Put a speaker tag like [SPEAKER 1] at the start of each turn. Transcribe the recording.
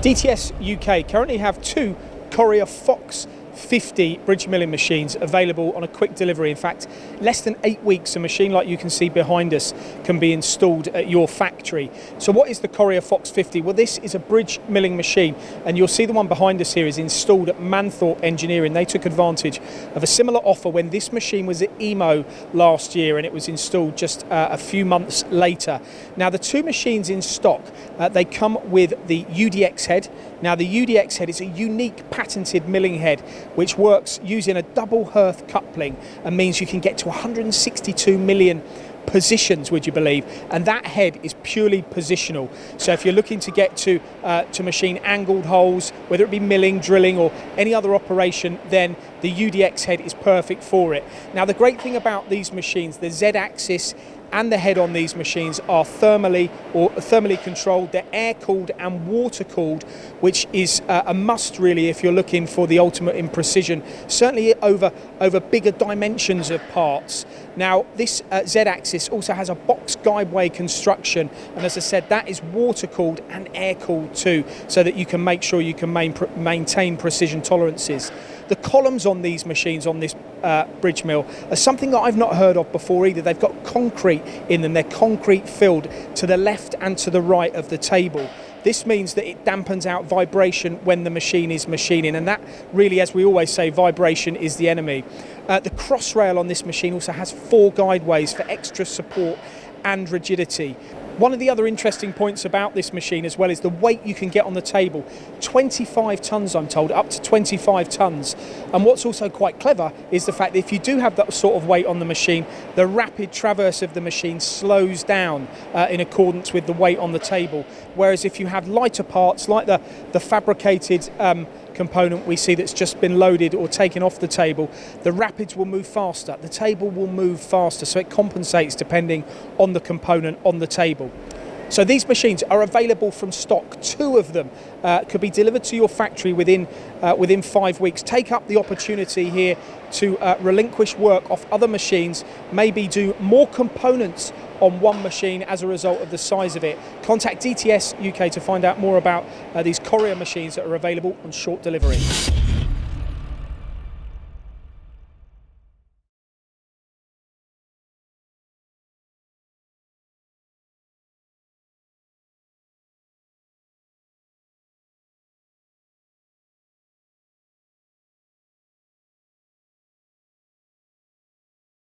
[SPEAKER 1] DTS UK currently have two CORREA FOX 50 bridge milling machines available on a quick delivery. In fact, less than 8 weeks, a machine like you can see behind us can be installed at your factory. So what is the CORREA FOX 50? Well, this is a bridge milling machine, and you'll see the one behind us here is installed at Manthorpe Engineering. They took advantage of a similar offer when this machine was at EMO last year, and it was installed just a few months later. Now, the two machines in stock, they come with the UDX head. Now, the UDX head is a unique patented milling head which works using a double hearth coupling and means you can get to 162 million positions, would you believe? And that head is purely positional. So if you're looking to get to machine angled holes, whether it be milling, drilling or any other operation, then the UDX head is perfect for it. Now, the great thing about these machines, the Z-axis and the head on these machines are thermally controlled. They're air cooled and water cooled, which is a must really if you're looking for the ultimate in precision, certainly over bigger dimensions of parts. Now, this Z-axis also has a box guideway construction, and as I said, that is water cooled and air cooled too, so that you can make sure you can maintain precision tolerances. The columns on these machines, on this bridge mill, are something that I've not heard of before either. They've got concrete in them. They're concrete filled to the left and to the right of the table. This means that it dampens out vibration when the machine is machining, and that really, as we always say, vibration is the enemy. The cross rail on this machine also has 4 guideways for extra support and rigidity. One of the other interesting points about this machine as well is the weight you can get on the table. 25 tonnes, I'm told, up to 25 tonnes. And what's also quite clever is the fact that if you do have that sort of weight on the machine, the rapid traverse of the machine slows down in accordance with the weight on the table. Whereas if you have lighter parts, like the fabricated component we see that's just been loaded or taken off the table, the rapids will move faster, the table will move faster, so it compensates depending on the component on the table. So these machines are available from stock. 2 of them could be delivered to your factory within 5 weeks. Take up the opportunity here to relinquish work off other machines, maybe do more components on one machine as a result of the size of it. Contact DTS UK to find out more about these CORREA machines that are available on short delivery.